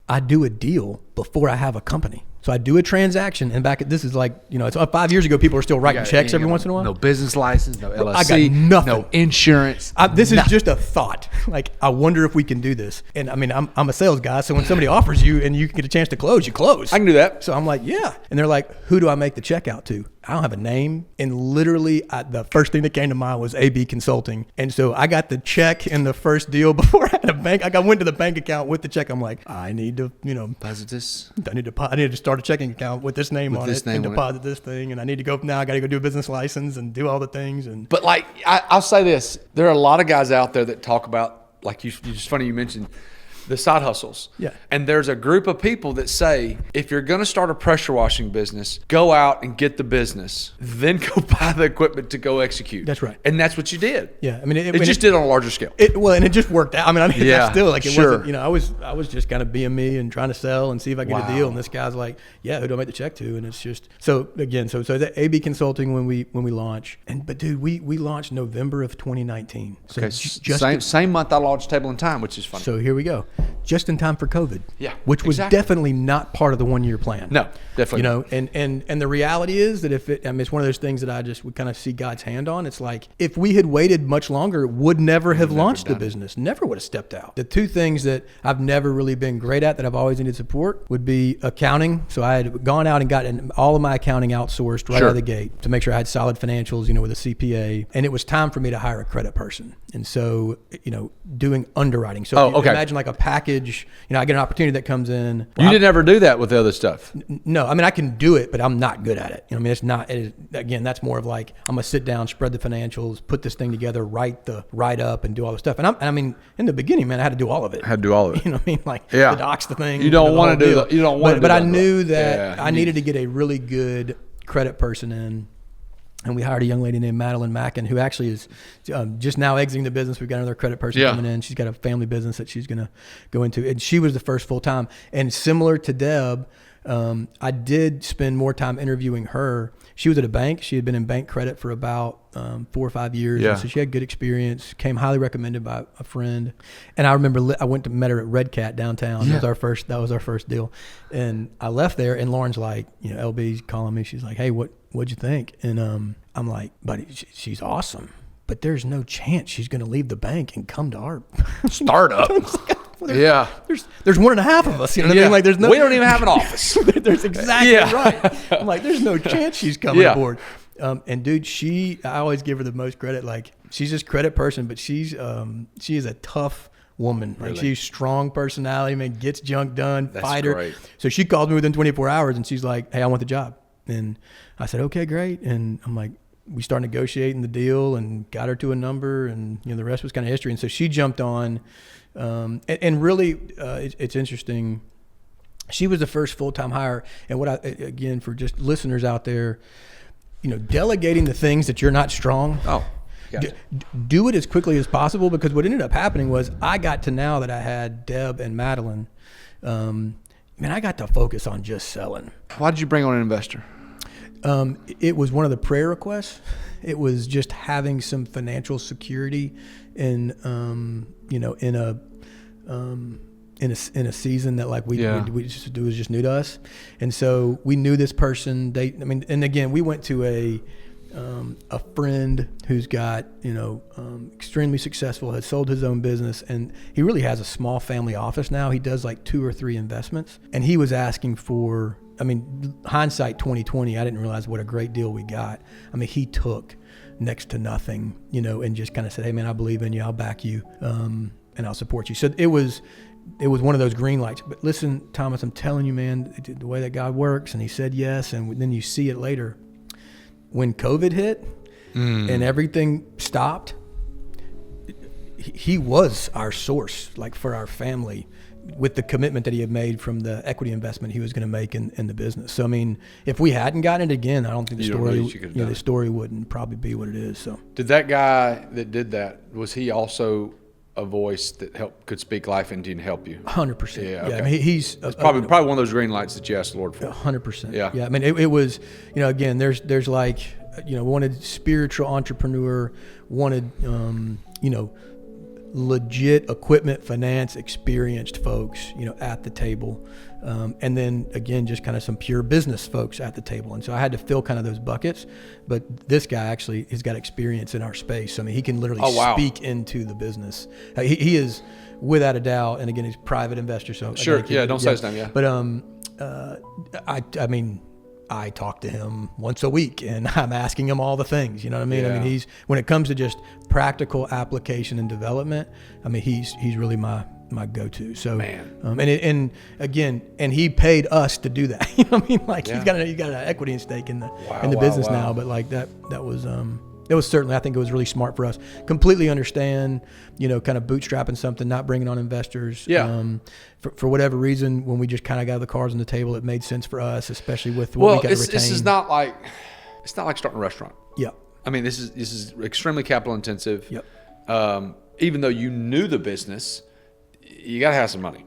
I do a deal before I have a company. So I do a transaction, and this is like, it's 5 years ago, people are still writing checks every once in a while. No business license, no LLC. I got nothing. No insurance. This is just a thought. Like, I wonder if we can do this. And I mean, I'm a sales guy, so when somebody offers you and you can get a chance to close, you close. I can do that. So I'm like, yeah. And they're like, who do I make the check out to? I don't have a name. And literally, the first thing that came to mind was AB Consulting. And so I got the check in the first deal before I had a bank. I went to the bank account with the check. I'm like, I need to, deposit this. I need to start a checking account with this name on it and deposit this thing. And I need to go now. I got to go do a business license and do all the things. But like, I'll say this: there are a lot of guys out there that talk about, like, it's funny you mentioned the side hustles. Yeah. And there's a group of people that say, if you're going to start a pressure washing business, go out and get the business, then go buy the equipment to go execute. That's right. And that's what you did. Yeah. I mean, it just did on a larger scale. And it just worked out. I mean, yeah, still like it sure. wasn't, I was just kind of being me and trying to sell and see if I get a deal. And this guy's like, yeah, who do I make the check to? And it's just, so that AB Consulting when we launch, but dude, we launched November of 2019. So okay. Same month I launched Table and Time, which is funny. So here we go. Just in time for COVID. Yeah. Which was definitely not part of the 1 year plan. No, definitely. And the reality is that it's one of those things that we kind of see God's hand on. It's like, if we had waited much longer, would never have launched the business, never would have stepped out. The two things that I've never really been great at that I've always needed support would be accounting. So I had gone out and gotten all of my accounting outsourced right out of the gate to make sure I had solid financials, with a CPA. And it was time for me to hire a credit person. And so, doing underwriting. So imagine like a package, I get an opportunity that comes in. Well, you didn't ever do that with the other stuff? No, I mean, I can do it, but I'm not good at it. Again, that's more of like, I'm going to sit down, spread the financials, put this thing together, write up and do all the stuff. And I mean, in the beginning, man, I had to do all of it. You know what I mean? Like the docs, the thing. You don't want to do that. You don't want to do that. But I knew that I needed to get a really good credit person in. And we hired a young lady named Madeline who actually is just now exiting the business. We've got another credit person coming in. She's got a family business that she's going to go into. And she was the first full time. And similar to Deb, I did spend more time interviewing her. She was at a bank. She had been in bank credit for about 4 or 5 years. Yeah. And so she had good experience, came highly recommended by a friend. And I remember I went to met her at Red Cat downtown. Yeah. That was our first deal. And I left there and Lauren's like, LB's calling me. She's like, hey, what'd you think? And I'm like, buddy, she's awesome, but there's no chance she's going to leave the bank and come to our startup. There's 1.5 of us. You know what I mean? Like, we don't even have an office. There's exactly right. I'm like, there's no chance she's coming aboard. And dude, I always give her the most credit. Like, she's this credit person, but she is a tough woman. Like, she's strong personality, man, gets junk done, fighter. Great. So she called me within 24 hours and she's like, hey, I want the job. And I said, okay, great. And I'm like, we started negotiating the deal and got her to a number, and the rest was kind of history. And so she jumped on, and really, it's interesting. She was the first full-time hire. And again, for just listeners out there, delegating the things that you're not strong. Oh, gotcha. Do it as quickly as possible, because what ended up happening was I got to, now that I had Deb and Madeline, I got to focus on just selling. Why did you bring on an investor? It was one of the prayer requests. It was just having some financial security in a season that we just was just new to us. And so we knew this person. And again, we went to a friend who's got, extremely successful, has sold his own business, and he really has a small family office now. He does like 2 or 3 investments, and he was asking for, hindsight 2020, I didn't realize what a great deal we got. He took next to nothing, and just kind of said, hey man, I believe in you. I'll back you. And I'll support you. So it was one of those green lights. But listen, Thomas, I'm telling you, man, the way that God works. And he said yes. And then you see it later. When COVID hit and everything stopped, he was our source, like, for our family, with the commitment that he had made from the equity investment he was going to make in the business. So, if we hadn't gotten it again, I don't think the story wouldn't probably be what it is. So, did that guy that did that, was he also a voice that could speak life into you and help you? 100%. Yeah. Okay. He's probably one of those green lights that you asked the Lord for. 100%. Yeah. Yeah. It was, again, there's like, wanted spiritual entrepreneur, wanted, legit equipment finance experienced folks, at the table. And then again, just kind of some pure business folks at the table. And so I had to fill kind of those buckets, but this guy actually has got experience in our space. I mean, he can literally speak into the business. He is without a doubt. And again, he's a private investor. So sure. Yeah. Don't say his name. Yeah. But, I mean, I talk to him once a week and I'm asking him all the things, you know what I mean? Yeah. I mean, when it comes to just practical application and development, I mean, he's really my go-to. So, man. And he paid us to do that. You know what I mean? Like he's got an equity and stake in the business now, but like that was, it was certainly, I think it was really smart for us. Completely understand, kind of bootstrapping something, not bringing on investors. Yeah. For whatever reason, when we just kind of got the cards on the table, it made sense for us, especially with what we got to retain. This is not like, it's not like starting a restaurant. Yeah. I mean, this is extremely capital intensive. Yep. Even though you knew the business, you got to have some money.